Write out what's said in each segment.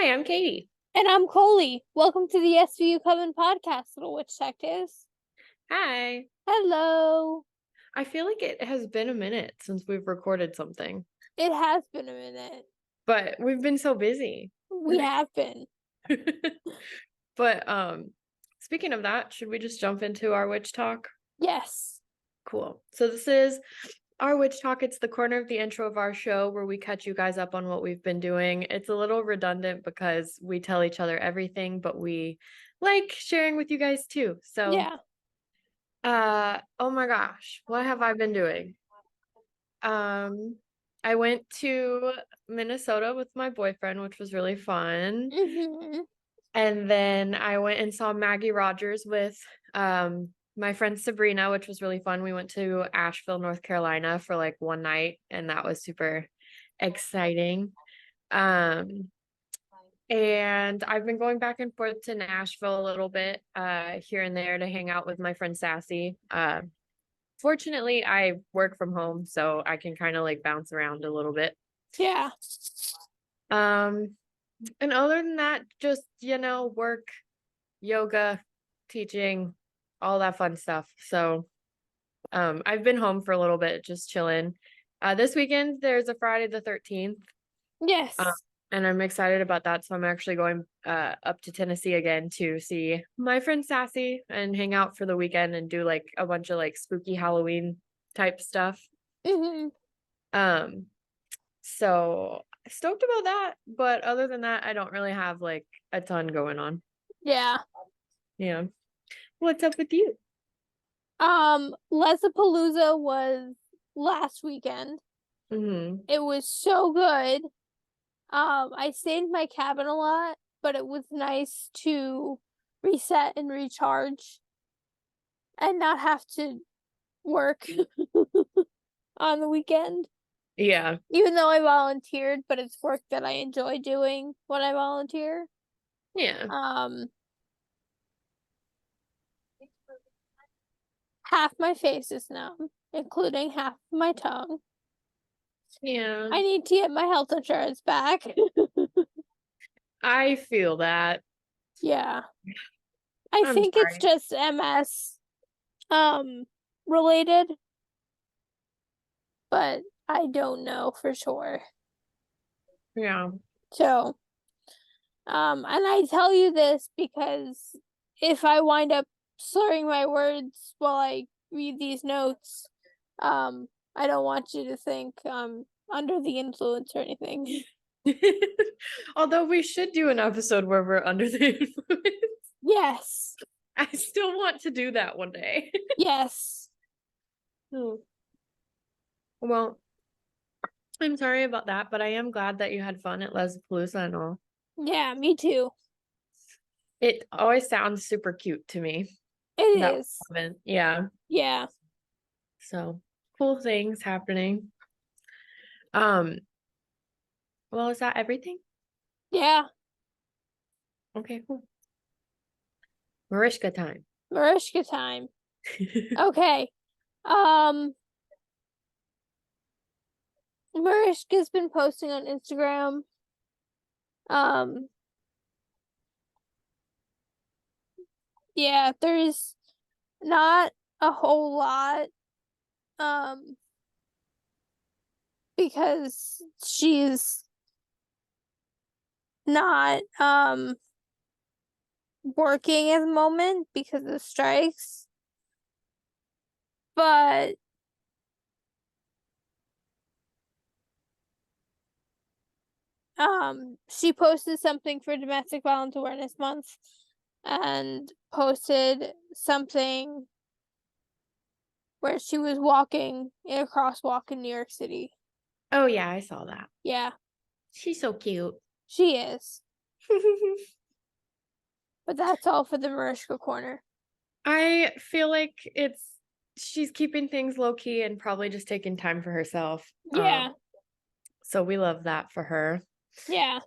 Hi, I'm Katie. And I'm Koli. Welcome to the SVU Coven podcast, little witch detectives. Hi. Hello. I feel like it has been a minute since we've recorded something, It has been a minute. but we've been so busy. We have been. But speaking of that, should we just jump into our witch talk? Yes. Cool. So this is our witch talk. It's the corner of the intro of our show where we catch you guys up on what we've been doing. It's a little redundant because we tell each other everything, but we like sharing with you guys too. So Yeah. oh my gosh, what have I been doing? I went to Minnesota with my boyfriend, which was really fun. Mm-hmm. And then I went and saw Maggie Rogers with my friend Sabrina, which was really fun. We went to Asheville, North Carolina for like one night, and that was super exciting. And I've been going back and forth to Nashville a little bit, here and there to hang out with my friend Sassy. Fortunately, I work from home, so I can kind of like bounce around a little bit. Yeah. And other than that, just, work, yoga, teaching, all that fun stuff. So, I've been home for a little bit, just chilling. This weekend there's a Friday the 13th. Yes. And I'm excited about that. So I'm actually going up to Tennessee again to see my friend Sassy and hang out for the weekend and do like a bunch of like spooky Halloween type stuff. Mm-hmm. So stoked about that. But other than that, I don't really have like a ton going on. Yeah. Yeah. What's up with you? Lesapalooza was last weekend. Mm-hmm. It was so good. I stayed in my cabin a lot, but it was nice to reset and recharge and not have to work on the weekend. Yeah. Even though I volunteered, but it's work that I enjoy doing when I volunteer. Yeah. Half my face is numb, including half my tongue. Yeah. I need to get my health insurance back. I feel that. Yeah. I I'm think it's sorry. just MS related, but I don't know for sure. Yeah. So, and I tell you this because if I wind up slurring my words while I read these notes, I don't want you to think I'm under the influence or anything. Although we should do an episode where we're under the influence. Yes. I still want to do that one day. Yes. Well, I'm sorry about that, but I am glad that you had fun at Lesapalooza and all. Yeah, me too. It always sounds super cute to me. It That is. moment. Yeah. Yeah. So cool things happening. Well, is that everything? Yeah. Okay, cool. Marishka time. Marishka time. Okay. Marishka's been posting on Instagram. Yeah, there's not a whole lot. Because she's not working at the moment because of strikes. But she posted something for Domestic Violence Awareness Month and posted something where she was walking in a crosswalk in New York City. Oh yeah, I saw that. Yeah. She's so cute. She is. But that's all for the Marishka corner. I feel like she's keeping things low key and probably just taking time for herself. Yeah. So we love that for her. Yeah.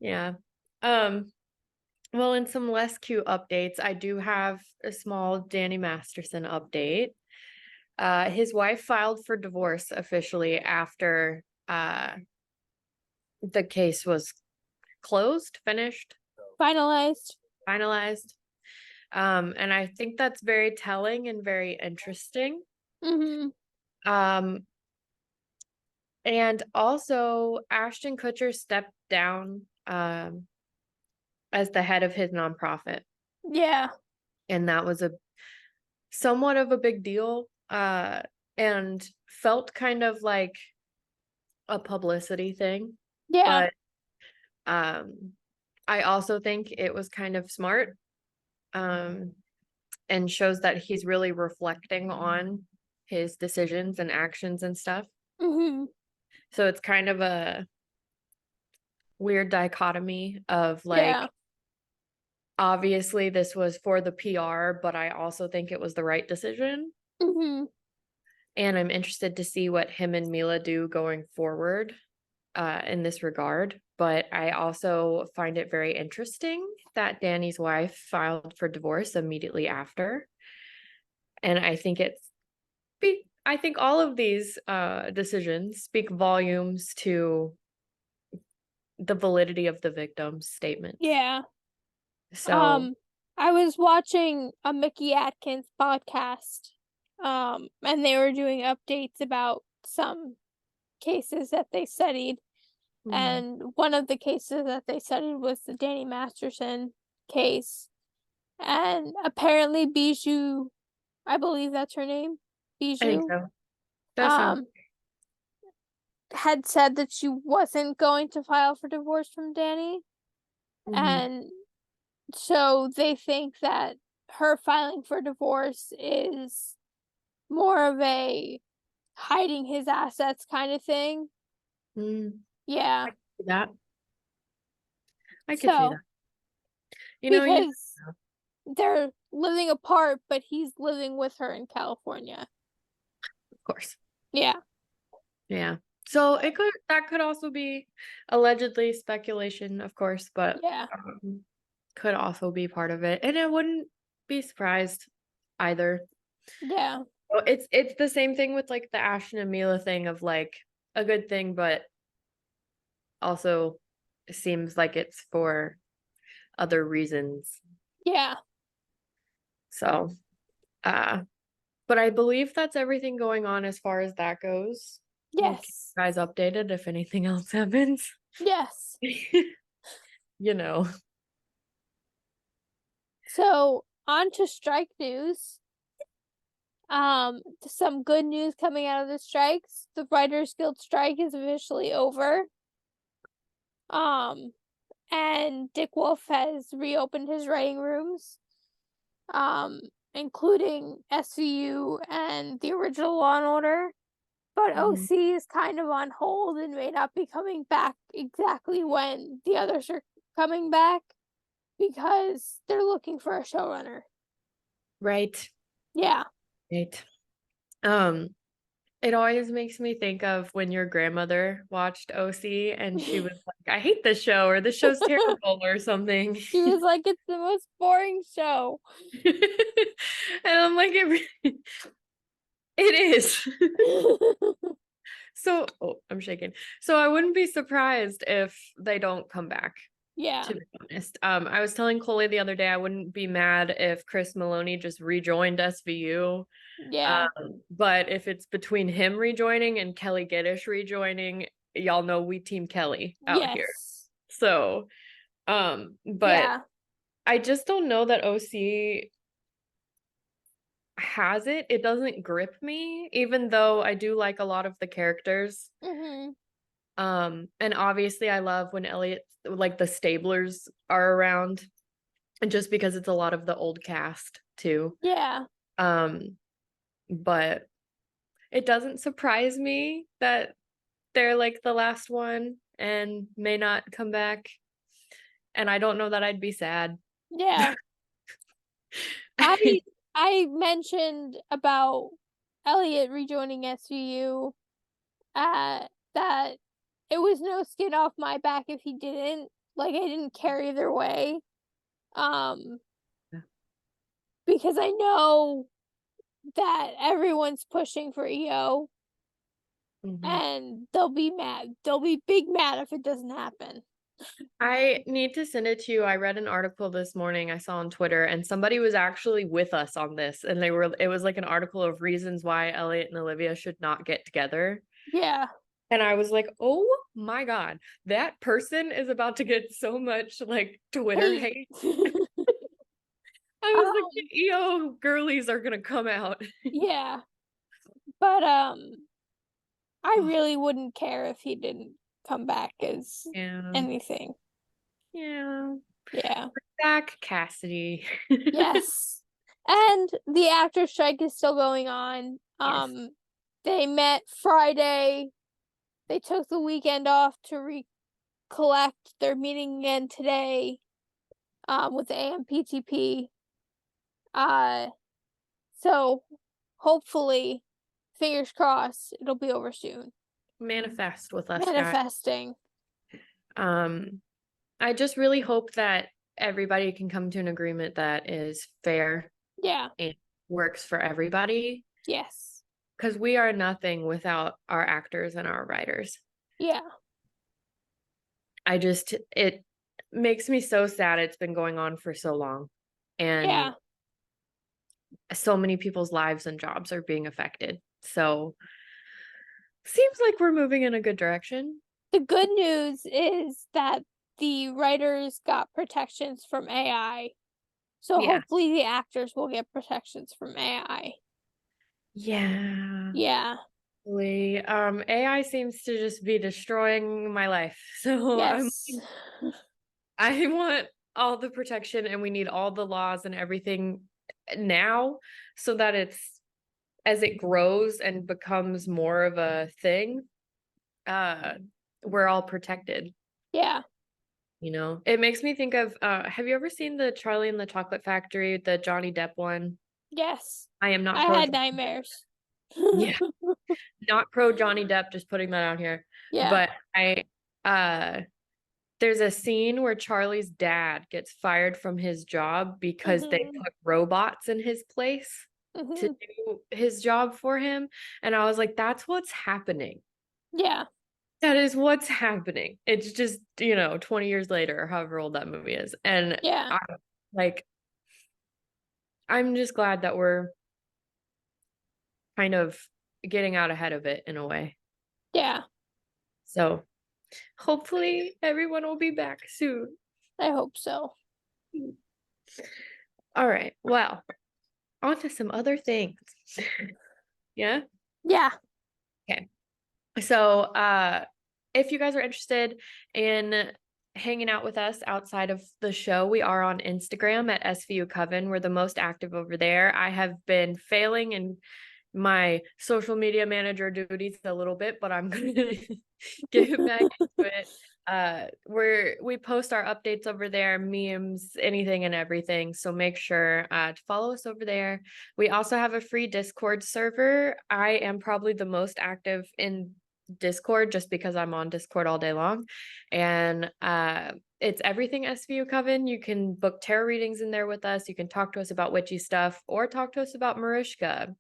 Yeah. Well, in some less cute updates, I do have a small Danny Masterson update. His wife filed for divorce officially after the case was finished, Finalized. finalized. And I think that's very telling and very interesting. Mm-hmm. And also Ashton Kutcher stepped down as the head of his nonprofit, Yeah. and that was a somewhat of a big deal, and felt kind of like a publicity thing. Yeah. But I also think it was kind of smart, and shows that he's really reflecting on his decisions and actions and stuff. Mm-hmm. So it's kind of a weird dichotomy of like, Yeah. obviously this was for the PR, but I also think it was the right decision. Mm-hmm. And I'm interested to see what him and Mila do going forward in this regard. But I also find it very interesting that Danny's wife filed for divorce immediately after. And I think I think all of these decisions speak volumes to the validity of the victim's statement. Yeah. So, I was watching a Mickey Atkins podcast, and they were doing updates about some cases that they studied. mhm. And one of the cases that they studied was the Danny Masterson case. And apparently Bijou, I believe that's her name, I think Bijou, so. That sounds. um, had said that she wasn't going to file for divorce from Danny. Mhm. And so they think that her filing for divorce is more of a hiding his assets kind of thing. Mm, Yeah. see that. I could see that. So, You because they're living apart, but he's living with her in California. of course. Yeah. Yeah. So that could also be allegedly speculation, of course, but Yeah. could also be part of it. And I wouldn't be surprised either. Yeah. Well, it's the same thing with like the Ashton and Mila thing of like a good thing, but also seems like it's for other reasons. Yeah. So, uh, but I believe that's everything going on as far as that goes. We'll keep Yes. you guys updated if anything else happens. Yes. You know. So, on to strike news. Some good news coming out of the strikes. The Writers Guild strike is officially over. Um, and Dick Wolf has reopened his writing rooms, um, including SVU and the original Law and Order. But Mhm. OC is kind of on hold and may not be coming back exactly when the others are coming back because they're looking for a showrunner. Right. Yeah. Right. Um, it always makes me think of when your grandmother watched OC and she was like, I hate this show, or this show's terrible, or something. She was like, it's the most boring show. And I'm like, it is. So, oh, I'm shaking. So I wouldn't be surprised if they don't come back, Yeah. to be honest. I was telling Koli the other day I wouldn't be mad if Chris Maloney just rejoined SVU. Yeah. But if it's between him rejoining and Kelly Geddes rejoining, y'all know we team Kelly out here. Yes. So, but Yeah. I just don't know that OC has it. It doesn't grip me, even though I do like a lot of the characters. Mhm. And obviously I love when Elliot, like the Stablers are around, and just because it's a lot of the old cast too. Yeah. But it doesn't surprise me that they're like the last one and may not come back. And I don't know that I'd be sad. Yeah. I mentioned about Elliot rejoining SVU, that it was no skin off my back if he didn't. Like, I didn't care either way. Um Yeah. because I know that everyone's pushing for EO Mhm. and they'll be mad. They'll be big mad if it doesn't happen. I need to send it to you. I read an article this morning I saw on Twitter, and somebody was actually with us on this, and it was like an article of reasons why Elliot and Olivia should not get together. Yeah. And I was like, oh my God, that person is about to get so much like Twitter Hey. hate. I was like, Um, the EO girlies are gonna come out. yeah. But I really wouldn't care if he didn't come back as Yeah. anything. Yeah. Yeah. Back Cassidy. Yes. And the actor strike is still going on. Yes. They met Friday. They took the weekend off to recollect. They're meeting again today with the AMPTP. Uh so hopefully, fingers crossed, it'll be over soon. Manifest with us, guys. Manifesting. I just really hope that everybody can come to an agreement that is fair Yeah. and works for everybody. Yes. Because we are nothing without our actors and our writers. Yeah. It makes me so sad it's been going on for so long. And Yeah. so many people's lives and jobs are being affected. So seems like we're moving in a good direction. The good news is that the writers got protections from AI. So Yeah. hopefully the actors will get protections from AI. Yeah. Yeah. AI seems to just be destroying my life. So Yes. I want all the protection, and we need all the laws and everything now so that it's as it grows and becomes more of a thing, uh we're all protected. Yeah. It makes me think of have you ever seen the Charlie and the Chocolate Factory, the Johnny Depp one? Yes. I am not I pro had nightmares. yeah, not pro Johnny Depp, just putting that out here. Yeah. But uh there's a scene where Charlie's dad gets fired from his job because they Mhm. put robots in his place to Mhm. do his job for him. And I was like, that's what's happening. Yeah. That is what's happening. It's just, 20 years later, or however old that movie is. And Yeah. like, I'm just glad that we're kind of getting out ahead of it in a way. Yeah. So hopefully everyone will be back soon. I hope so. All right. Well, on to some other things. Yeah. Yeah. Okay. So, if you guys are interested in hanging out with us outside of the show, we are on Instagram at SVU Coven. We're the most active over there. I have been failing in my social media manager duties a little bit, but I'm gonna get back into it. We post our updates over there, memes, anything and everything. So make sure to follow us over there. We also have a free Discord server. I am probably the most active in Discord just because I'm on Discord all day long. And it's everything SVU Coven. You can book tarot readings in there with us. You can talk to us about witchy stuff or talk to us about Marishka,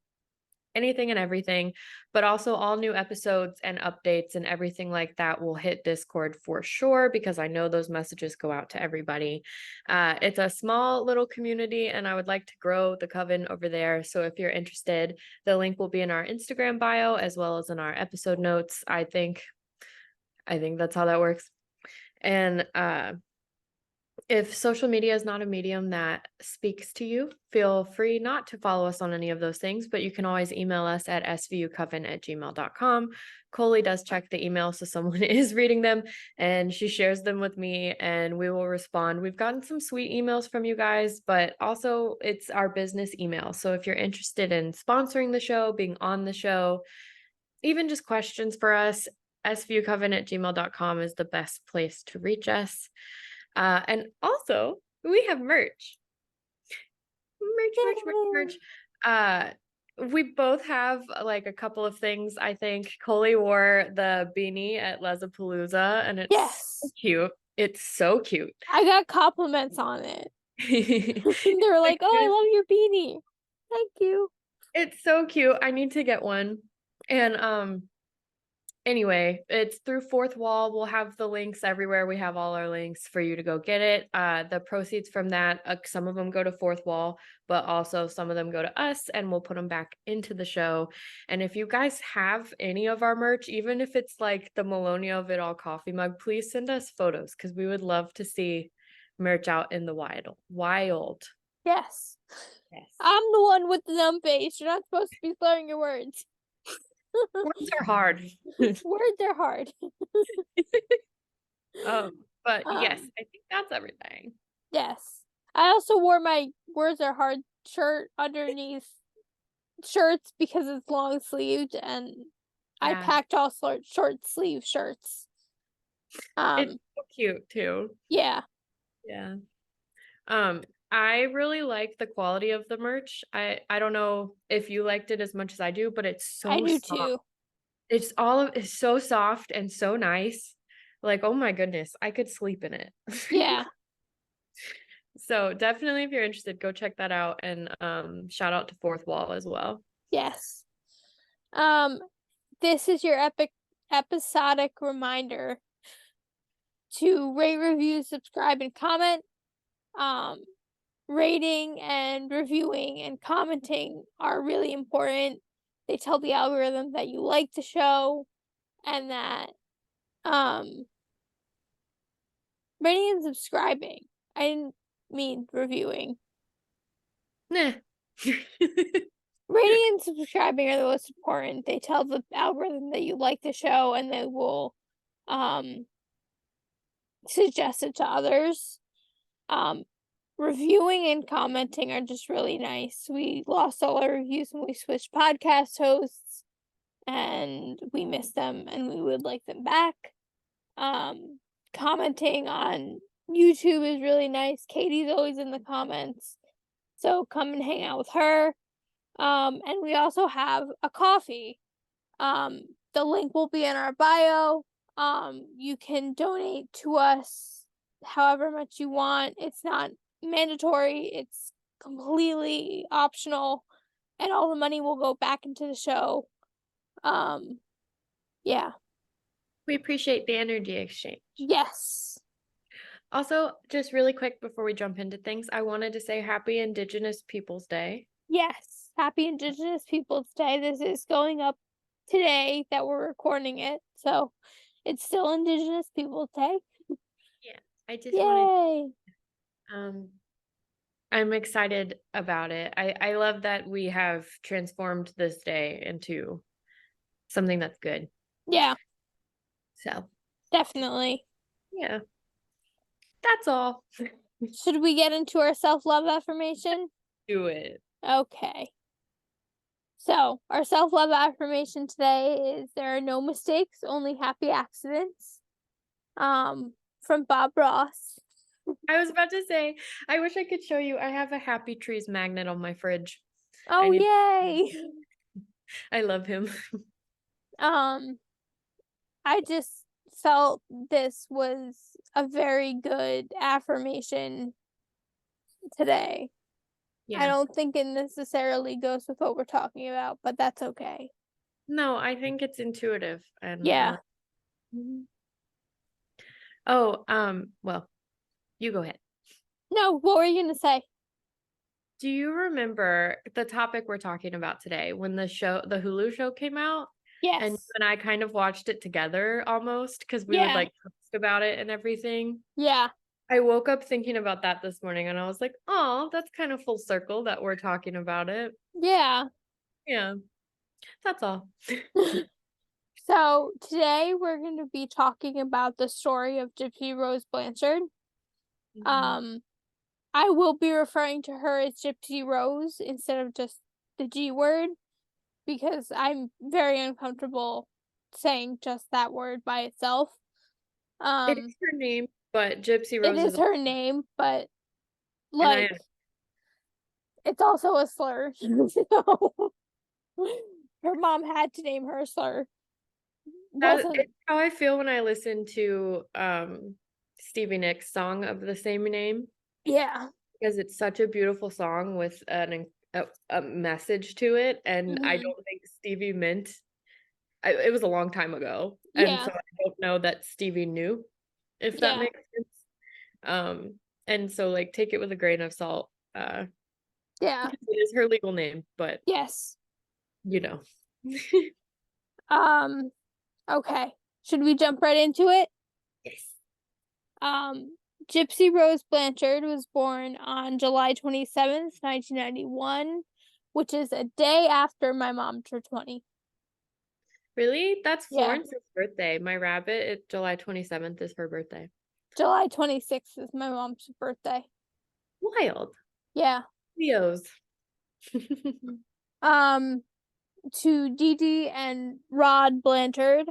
anything and everything, but also all new episodes and updates and everything like that will hit Discord for sure, because I know those messages go out to everybody. It's a small little community and I would like to grow the coven over there. So if you're interested, the link will be in our Instagram bio as well as in our episode notes. I think that's how that works. And if social media is not a medium that speaks to you, feel free not to follow us on any of those things, but you can always email us at svucoven@gmail.com. Koli does check the email, so someone is reading them and she shares them with me and we will respond. We've gotten some sweet emails from you guys, but also it's our business email. So if you're interested in sponsoring the show, being on the show, even just questions for us, svucoven@gmail.com is the best place to reach us. And also, we have merch. Merch. We both have like a couple of things. I think Koli wore the beanie at Lesapalooza, and it's so Yes. cute. It's so cute. I got compliments on it. It's They were like, the "Oh, I cutest- love your beanie." Thank you. it's so cute. I need to get one. And anyway, it's through Fourth Wall. We'll have the links everywhere. We have all our links for you to go get it. The proceeds from that, some of them go to Fourth Wall, but also some of them go to us, and we'll put them back into the show. And if you guys have any of our merch, even if it's like the Melonia of It All coffee mug, please send us photos because we would love to see merch out in the wild. Wild. Yes. Yes. I'm the one with the numb face. You're not supposed to be slurring your words. Words are hard. Words are hard. But yes, Um, I think that's everything. Yes. I also wore my words are hard shirt underneath shirts because it's long sleeved, and I Yeah. packed all short sleeve shirts. It's so cute too. Yeah. Yeah. I really like the quality of the merch. I don't know if you liked it as much as I do, but it's I so do soft. too. It's so soft and so nice. Like, oh my goodness, I could sleep in it. Yeah. So definitely if you're interested, go check that out, and shout out to Fourth Wall as well. Yes. This is your episodic reminder to rate, review, subscribe, and comment. Rating and reviewing and commenting are really important. They tell the algorithm that you like the show, and that rating and subscribing. I didn't mean reviewing. Nah. Rating and subscribing are the most important. They tell the algorithm that you like the show, and they will suggest it to others. Reviewing and commenting are just really nice. We lost all our reviews when we switched podcast hosts, and we miss them, and we would like them back. Commenting on YouTube is really nice. Katie's always in the comments, so come and hang out with her. And we also have a coffee. The link will be in our bio. You can donate to us however much you want. It's not mandatory. It's completely optional, and all the money will go back into the show. Yeah. We appreciate the energy exchange. Yes. Also, just really quick before we jump into things, I wanted to say Happy Indigenous Peoples Day. Yes. Happy Indigenous Peoples Day. This is going up today that we're recording it, so it's still Indigenous Peoples Day. Yeah, I just wanted. Yay. I'm excited about it. I love that we have transformed this day into something that's good. Yeah, So, definitely. yeah, that's all. Should we get into our self-love affirmation? Do it. Okay. So, our self-love affirmation today is there are no mistakes, only happy accidents. From Bob Ross. I was about to say, I wish I could show you. I have a Happy Trees magnet on my fridge. Oh, yay. I love him. I just felt this was a very good affirmation today. Yeah. I don't think it necessarily goes with what we're talking about, but that's okay. No, I think it's intuitive, and Yeah. Oh, well, you go ahead. No, what were you gonna say? Do you remember the topic we're talking about today when the Hulu show came out? And you Yes. and I kind of watched it together almost because we would Yeah. like post about it and everything. Yeah. I woke up thinking about that this morning and I was like, oh, that's kind of full circle that we're talking about it. Yeah. Yeah, that's all. So today we're going to be talking about the story of Gypsy Rose Blanchard. I will be referring to her as Gypsy Rose instead of just the G word because I'm very uncomfortable saying just that word by itself. It is her name, but Gypsy Rose It is her name, but like it's also a slur. So her mom had to name her a slur. That's how I feel when I listen to Stevie Nicks' song of the same name. Yeah. Because it's such a beautiful song with a message to it, and I don't think Stevie meant it was a long time ago, and Yeah. so I don't know that Stevie knew, if that Yeah. makes sense. And so like take it with a grain of salt. Yeah. Because it is her legal name, but Yes. you know. Um, okay. Should we jump right into it? Yes. Um, Gypsy Rose Blanchard was born on July 27th, 1991, which is a day after my mom turned 20. Really? That's Yeah. Florence's birthday. My rabbit, July 27th is her birthday. July 26th is my mom's birthday. Wild. Yeah. Leos. Um, to Dee Dee and Rod Blanchard.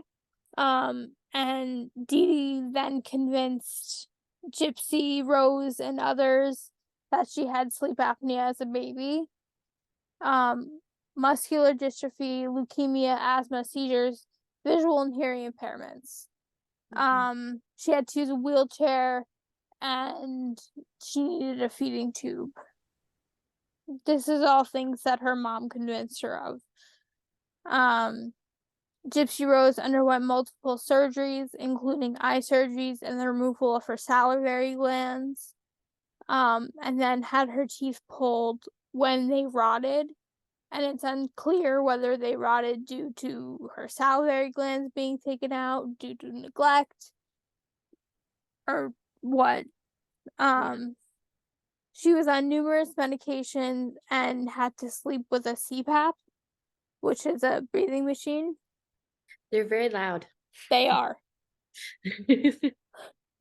And Dee Dee then convinced Gypsy, Rose, and others that she had sleep apnea as a baby. Muscular dystrophy, leukemia, asthma, seizures, visual and hearing impairments. She had to use a wheelchair and she needed a feeding tube. This is all things that her mom convinced her of. Gypsy Rose underwent multiple surgeries, including eye surgeries and the removal of her salivary glands, and then had her teeth pulled when they rotted. And it's unclear whether they rotted due to her salivary glands being taken out, due to neglect, or what. She was on numerous medications and had to sleep with a CPAP, which is a breathing machine. They're very loud. They are.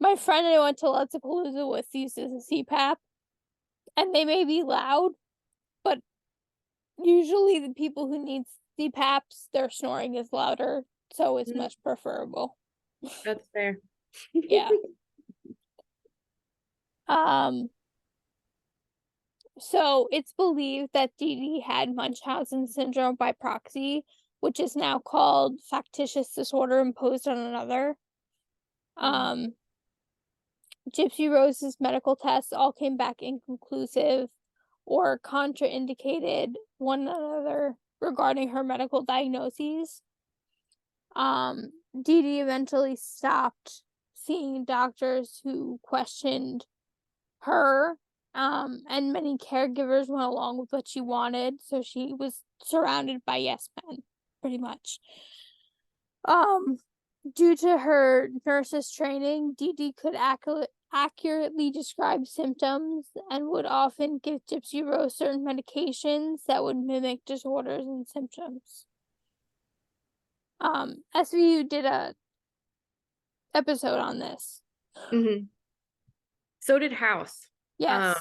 My friend and I went to Lollapalooza with used as a CPAP, and they may be loud, but usually the people who need CPAPs, their snoring is louder, so it's much preferable. That's fair. Yeah. So it's believed that Dee Dee had Munchausen syndrome by proxy, which is now called factitious disorder imposed on another. Gypsy Rose's medical tests all came back inconclusive or contraindicated one another regarding her medical diagnoses. Dee Dee eventually stopped seeing doctors who questioned her, and many caregivers went along with what she wanted, so she was surrounded by yes men, pretty much. Due to her nurse's training, Dee Dee could accurately describe symptoms and would often give Gypsy Rose certain medications that would mimic disorders and symptoms. SVU did a episode on this. So did House. Yes.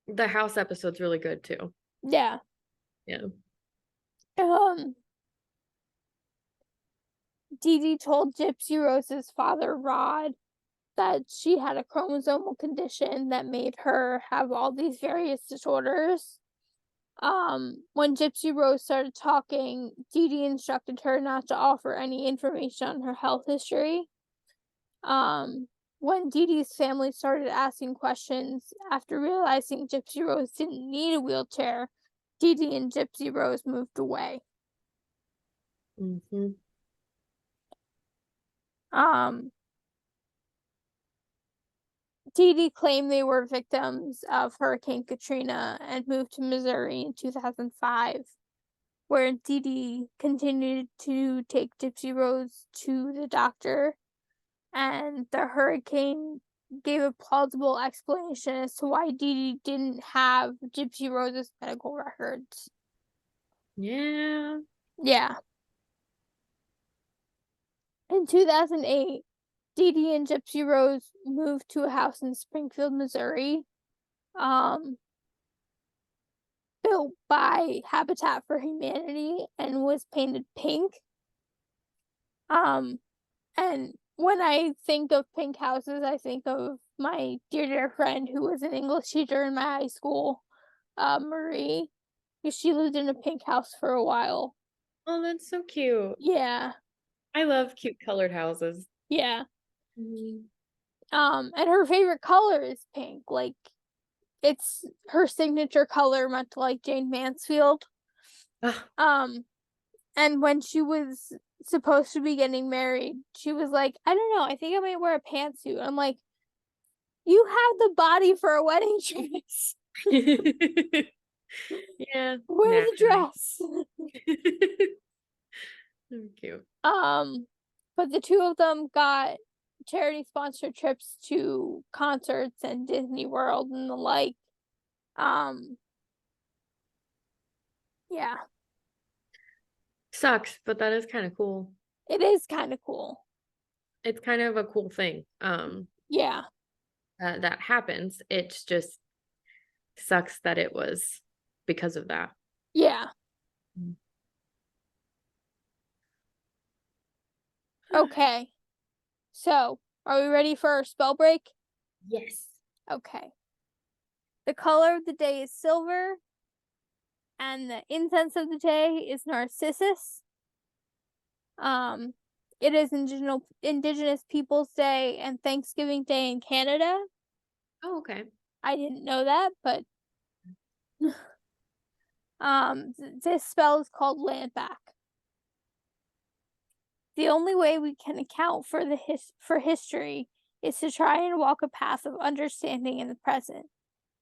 The House episode's really good too. Yeah. Yeah. Dee Dee told Gypsy Rose's father, Rod, that she had a chromosomal condition that made her have all these various disorders. When Gypsy Rose started talking, Dee Dee instructed her not to offer any information on her health history. When Dee Dee's family started asking questions after realizing Gypsy Rose didn't need a wheelchair, Dee Dee and Gypsy Rose moved away. Dee Dee claimed they were victims of Hurricane Katrina and moved to Missouri in 2005, where Dee Dee continued to take Gypsy Rose to the doctor, and the hurricane gave a plausible explanation as to why Dee Dee didn't have Gypsy Rose's medical records. Yeah. Yeah. In 2008, Dee Dee and Gypsy Rose moved to a house in Springfield, Missouri, built by Habitat for Humanity and was painted pink. And when I think of pink houses, I think of my dear friend who was an English teacher in my high school, Marie. She lived in a pink house for a while. Oh, that's so cute. Yeah. I love cute colored houses. Yeah. And her favorite color is pink. Like, it's her signature color, much like Jane Mansfield. And when she was supposed to be getting married, she was like, I don't know, I think I might wear a pantsuit. I'm like, you have the body for a wedding dress. Yeah, Wear the naturally. dress. Cute. But the two of them got charity sponsored trips to concerts and Disney World and the like. Yeah, Sucks, but that is kind of cool. it is kind of cool. It's kind of a cool thing. Yeah, That happens. It's just sucks that it was because of that. yeah. Mm. Okay. So, are we ready for our spell break? Yes. Okay. The color of the day is silver, and the incense of the day is narcissus. It is Indigenous Peoples Day and Thanksgiving Day in Canada. Oh, okay. I didn't know that, but this spell is called Land Back. The only way we can account for history is to try and walk a path of understanding in the present.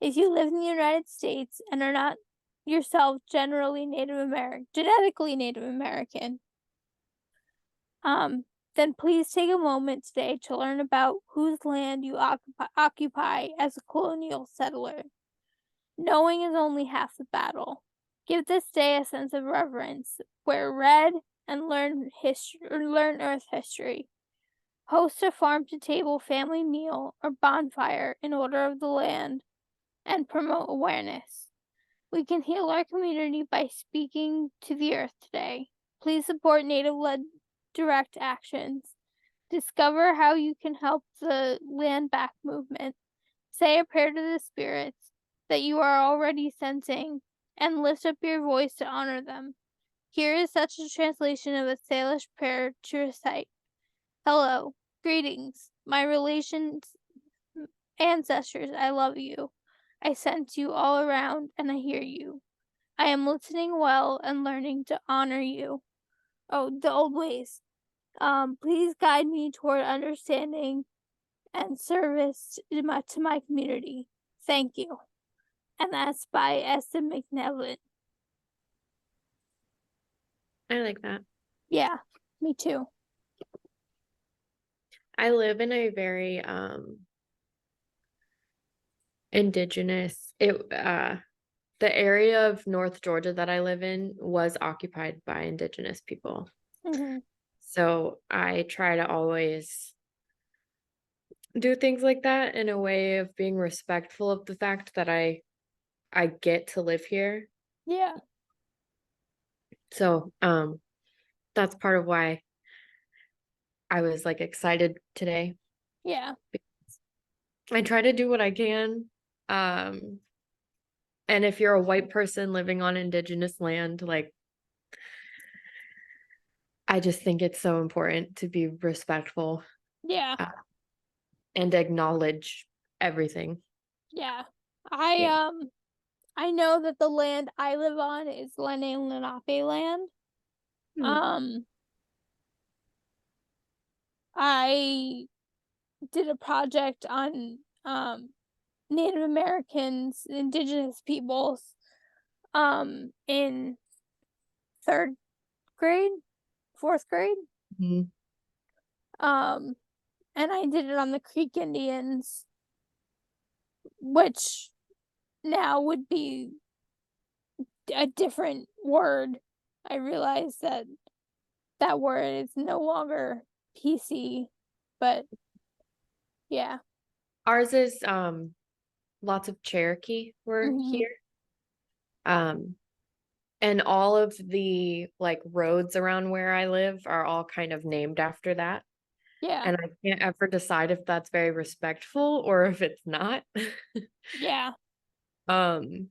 If you live in the United States and are not yourself genetically Native American, then please take a moment today to learn about whose land you occupy as a colonial settler. Knowing is only half the battle. Give this day a sense of reverence. Wear red and learn Earth history. Host a farm-to-table family meal or bonfire in honor of the land and promote awareness. We can heal our community by speaking to the earth today. Please support Native-led direct actions. Discover how you can help the Land Back movement. Say a prayer to the spirits that you are already sensing and lift up your voice to honor them. Here is such a translation of a Salish prayer to recite. Hello, greetings, my relations, ancestors, I love you. I sense you all around and I hear you. I am listening well and learning to honor you. Oh, the old ways. Please guide me toward understanding and service to my community. Thank you. And that's by Esther McNevin. I like that. Yeah, me too. I live in a very indigenous the area of North Georgia that I live in was occupied by indigenous people. Mm-hmm. So I try to always do things like that in a way of being respectful of the fact that I get to live here. Yeah. So that's part of why I was like excited today. Yeah. I try to do what I can. And if you're a white person living on indigenous land, like I just think it's so important to be respectful Yeah. and acknowledge everything. Yeah. Yeah. I know that the land I live on is Lenni Lenape land. Hmm. I did a project on Native Americans, indigenous peoples, in 3rd grade, 4th grade. Mhm. And I did it on the Creek Indians, which now would be a different word. I realize that that word is no longer PC, but yeah. Ours is lots of Cherokee were Mm-hmm. here. And all of the like roads around where I live are all kind of named after that. Yeah. And I can't ever decide if that's very respectful or if it's not. Yeah. Um,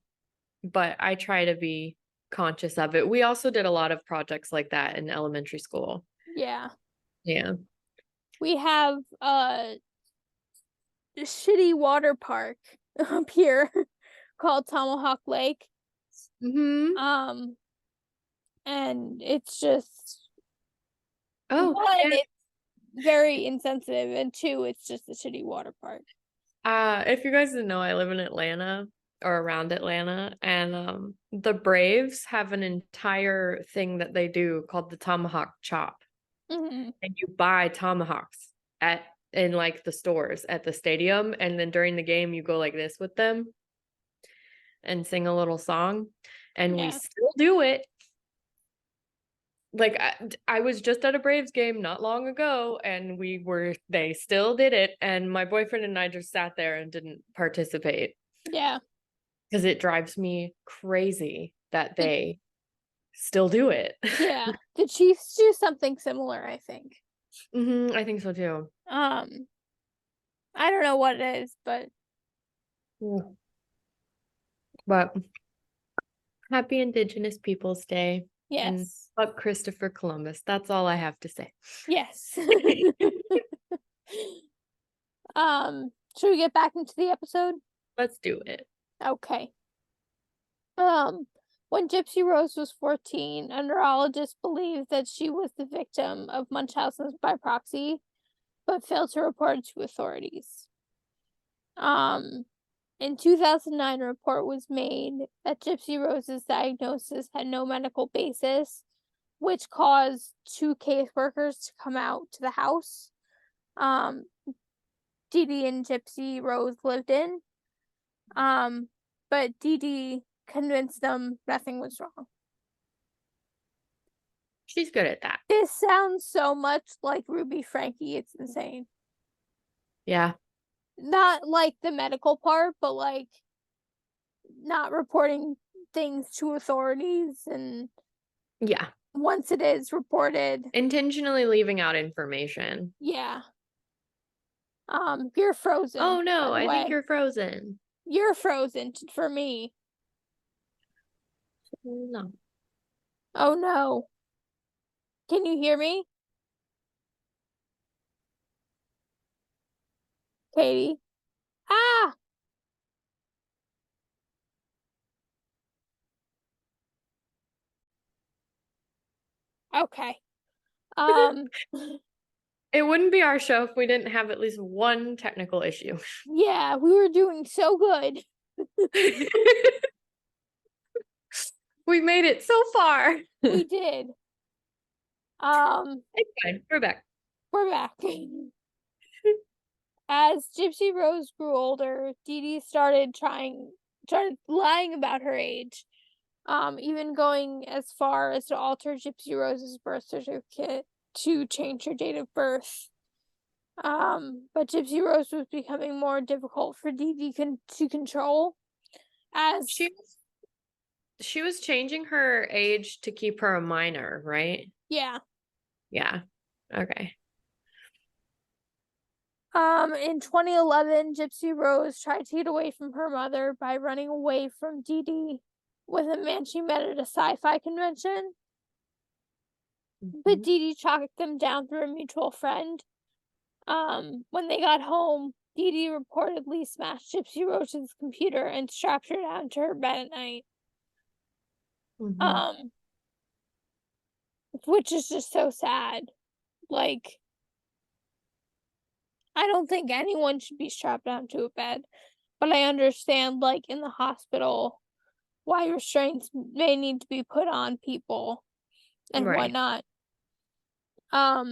but I try to be conscious of it. We also did a lot of projects like that in elementary school. Yeah. Yeah. We have a shitty water park up here called Tomahawk Lake. Mm-hmm. Um and it's just Oh, one, and it's very insensitive, and two, it's just a shitty water park. if you guys didn't know, I live in Atlanta or around Atlanta, and the Braves have an entire thing that they do called the tomahawk chop. Mm-hmm. And you buy tomahawks at in like the stores at the stadium, and then during the game you go like this with them and sing a little song, and we Yeah. still do it. Like I was just at a Braves game not long ago, and they still did it, and my boyfriend and I just sat there and didn't participate Yeah. because it drives me crazy that they still do it. Yeah. The Chiefs do something similar, I think. I think so too. I don't know what it is, but Mm. But happy Indigenous Peoples Day. And yes. fuck Christopher Columbus. That's all I have to say. Yes. Should we get back into the episode? Let's do it. Okay. When Gypsy Rose was 14, a neurologist believed that she was the victim of Munchausen's by proxy, but failed to report it to authorities. In 2009, a report was made that Gypsy Rose's diagnosis had no medical basis, which caused 2 caseworkers to come out to the house Dee Dee and Gypsy Rose lived in. But Dee Dee convinced them nothing was wrong. She's good at that. This sounds so much like Ruby Frankie. It's insane. Yeah. Not like the medical part, but like not reporting things to authorities, and Yeah. once it is reported, Intentionally leaving out information. yeah. You're frozen. Oh no, I think way. you're frozen. You're frozen for me. No. Oh no. Can you hear me? Katie? Ah! Okay. Um, It wouldn't be our show if we didn't have at least one technical issue. yeah, we were doing so good. We made it so far. We did. It's fine. We're back. We're back. As Gypsy Rose grew older, Dee Dee started lying about her age, even going as far as to alter Gypsy Rose's birth certificate to change her date of birth. But Gypsy Rose was becoming more difficult for Dee Dee to control, as she was changing her age to keep her a minor, right? yeah. Yeah. Okay. In 2011, Gypsy Rose tried to get away from her mother by running away from Dee Dee with a man she met at a sci-fi convention. But Dee Dee tracked them down through a mutual friend. When they got home, Dee Dee reportedly smashed Gypsy Rose's computer and strapped her down to her bed at night. Which is just so sad. Like, I don't think anyone should be strapped down to a bed, but I understand, like, in the hospital, why restraints may need to be put on people and Right. whatnot. But not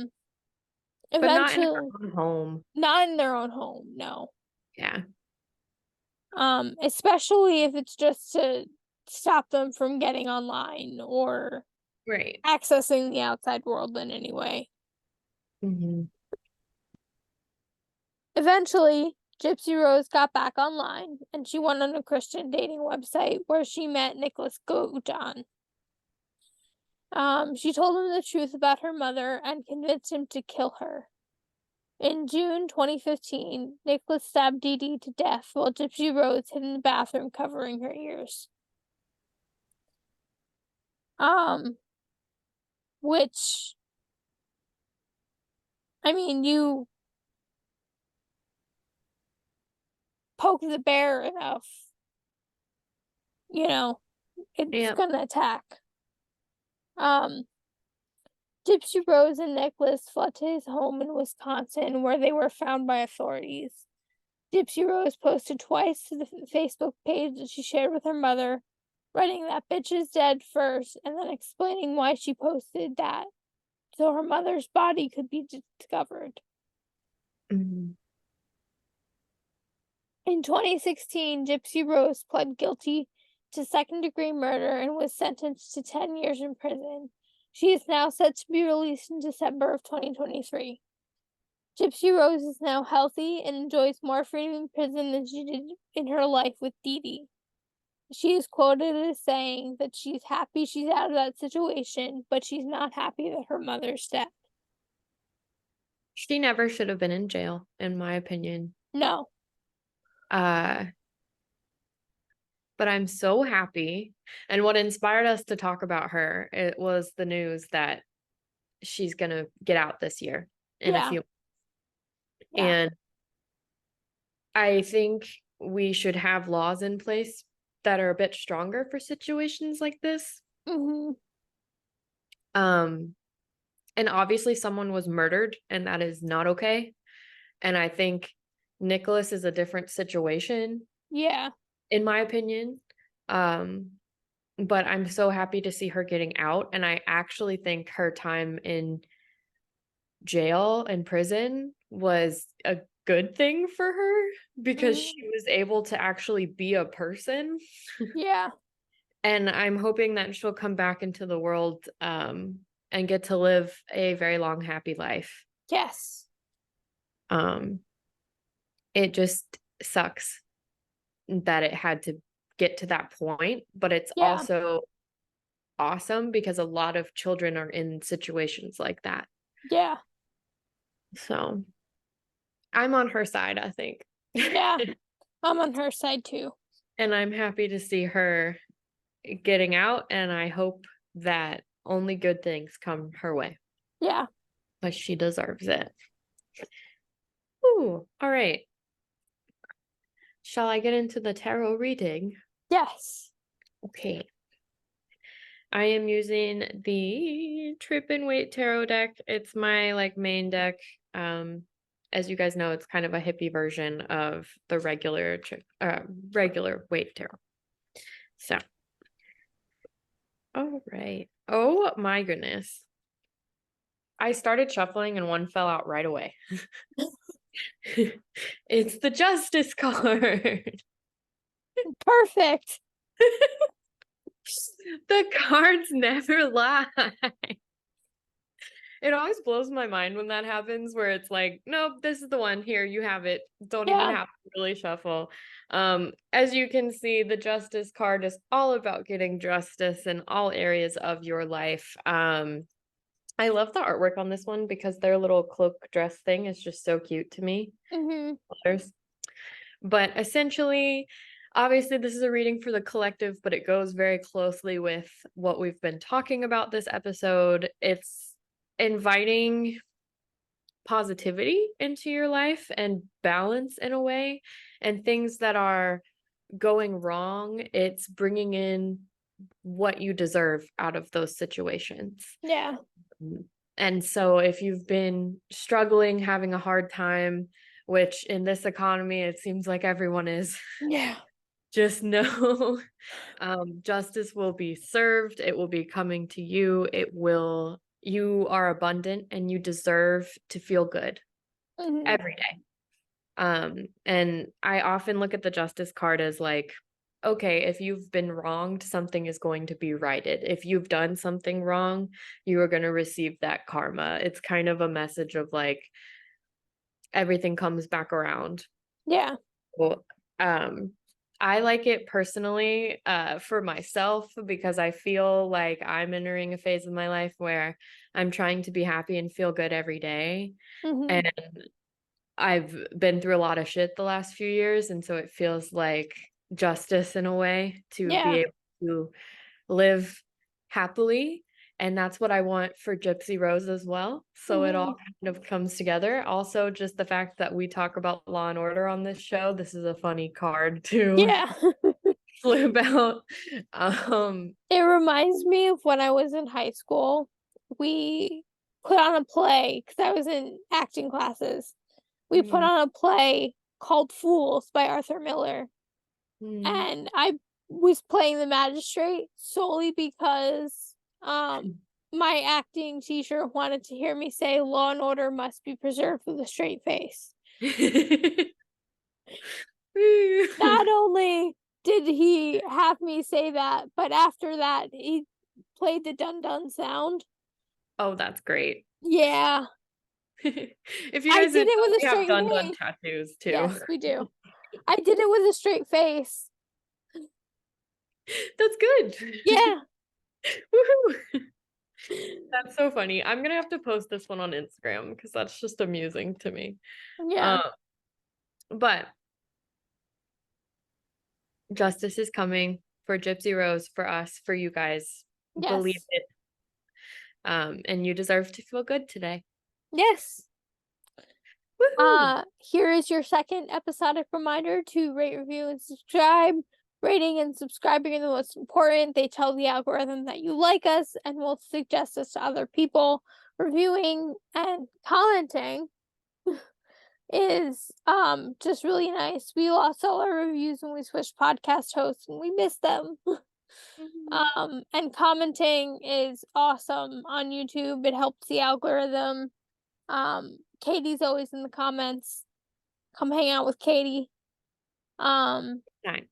in Eventually, her own home. not in their own home, no. Yeah. Especially if it's just to stop them from getting online or Right. accessing the outside world in any way. Eventually, Gypsy Rose got back online, and she went on a Christian dating website where she met Nicholas Gojan. She told him the truth about her mother and convinced him to kill her. In June 2015, Nicholas stabbed Dee Dee to death while Gypsy Rose hid in the bathroom covering her ears. Which, I mean, you poke the bear enough, it's gonna attack. Um, Gypsy Rose and Nicholas fled to his home in Wisconsin, where they were found by authorities. Gypsy Rose posted twice to the Facebook page that she shared with her mother, writing that bitch is dead first, and then explaining why she posted that, so her mother's body could be discovered. Mhm. In 2016, Gypsy Rose pled guilty to second-degree murder and was sentenced to 10 years in prison. She is now set to be released in December of 2023. Gypsy Rose is now healthy and enjoys more freedom in prison than she did in her life with Dee Dee. She is quoted as saying that she's happy she's out of that situation, but she's not happy that her mother's dead. She never should have been in jail, in my opinion. No. Uh, but I'm so happy. And what inspired us to talk about her, it was the news that she's gonna get out this year in a Yeah. few. Yeah. And I think we should have laws in place that are a bit stronger for situations like this. Mhm. And obviously someone was murdered, and that is not okay. And I think Nicholas is a different situation, Yeah. in my opinion. Um, but I'm so happy to see her getting out, and I actually think her time in jail and prison was a good thing for her because Mhm. she was able to actually be a person. Yeah. And I'm hoping that she'll come back into the world and get to live a very long, happy life. Yes. Um, it just sucks that it had to get to that point, but it's Yeah. also awesome because a lot of children are in situations like that. Yeah. So I'm on her side, I think. Yeah. I'm on her side too. And I'm happy to see her getting out, and I hope that only good things come her way, Yeah. but she deserves it. Ooh, all right. Shall I get into the tarot reading? Yes. Okay. I am using the Trip and Wait tarot deck. It's my like main deck. As you guys know, it's kind of a hippie version of the regular Wait tarot. So, all right. Oh my goodness. I started shuffling and one fell out right away. It's the Justice card. Perfect. The cards never lie. It always blows my mind when that happens, where it's like, nope, this is the one. Here, you have it. Don't even Yeah. have to really shuffle. As you can see, the Justice card is all about getting justice in all areas of your life. I love the artwork on this one because their little cloak dress thing is just so cute to me. Mhm. But essentially, obviously, this is a reading for the collective, but it goes very closely with what we've been talking about this episode. It's inviting positivity into your life and balance in a way, and things that are going wrong, it's bringing in what you deserve out of those situations. Yeah. And so if you've been struggling, having a hard time, which in this economy it seems like everyone is, Yeah. just know justice will be served. It will be coming to you. You are abundant and you deserve to feel good Mhm. every day. And I often look at the justice card as like, okay, if you've been wronged, something is going to be righted. If you've done something wrong, you are going to receive that karma. It's kind of a message of like everything comes back around. Yeah. Well, I like it personally for myself because I feel like I'm entering a phase of my life where I'm trying to be happy and feel good every day. Mhm. And I've been through a lot of shit the last few years, and so it feels like justice in a way to be Yeah. able to live happily, and that's what I want for Gypsy Rose as well. So it all Mhm. kind of comes together. Also, just the fact that we talk about Law and Order on this show, this is a funny card too. Yeah. flip out. Um, It reminds me of when I was in high school. We put on a play because I was in acting classes. We put mhm, on a play called Fools by Arthur Miller. mhm. And I was playing the magistrate solely because my acting teacher wanted to hear me say law and order must be preserved with a straight face. Not only did he have me say that, but after that he played the dun dun sound. Oh, that's great. Yeah. If you I guys did didn't it know, with a we have straight dun dun face. tattoos too. Yes, we do. I did it with a straight face. That's good. Yeah. Woohoo. That's so funny. I'm gonna have to post this one on Instagram because that's just amusing to me. Yeah. Um, but justice is coming for Gypsy Rose, for us, for you guys. Believe Yes. it. And you deserve to feel good today. Yes. Woohoo! Here is your second episodic reminder to rate, review, and subscribe. Rating and subscribing are the most important. They tell the algorithm that you like us and will suggest us to other people. Reviewing and commenting is just really nice. We lost all our reviews when we switched podcast hosts and we miss them. Mhm. And commenting is awesome on YouTube. It helps the algorithm. Katie's always in the comments. Come hang out with Katie. Um, Fine.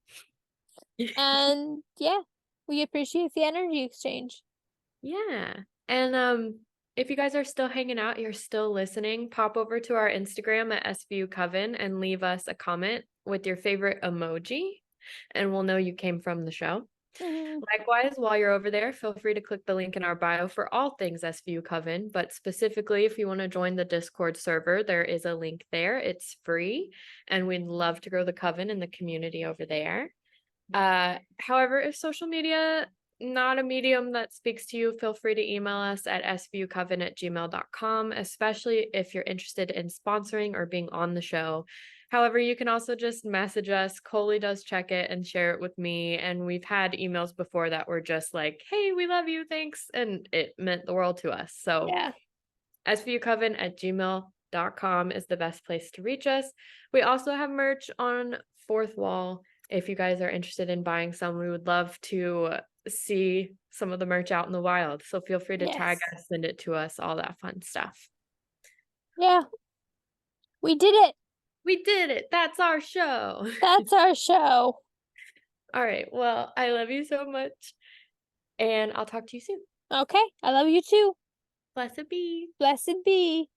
and yeah, we appreciate the energy exchange. Yeah. And if you guys are still hanging out, you're still listening, pop over to our Instagram at SVU Coven and leave us a comment with your favorite emoji, and we'll know you came from the show. Mhm. Likewise, while you're over there, feel free to click the link in our bio for all things SVU Coven, but specifically if you want to join the Discord server, there is a link there. It's free, and we'd love to grow the coven and the community over there. However, if social media not a medium that speaks to you, feel free to email us at svucoven@gmail.com, especially if you're interested in sponsoring or being on the show. However, you can also just message us. Koli does check it and share it with me. And we've had emails before that were just like, hey, we love you, thanks. And it meant the world to us. So Yeah. svucoven@gmail.com is the best place to reach us. We also have merch on Fourth Wall. If you guys are interested in buying some, we would love to see some of the merch out in the wild. So feel free to tag Yes. us, send it to us, all that fun stuff. Yeah. We did it. We did it. That's our show. That's our show. All right. Well, I love you so much. And I'll talk to you soon. Okay. I love you too. Blessed be. Blessed be.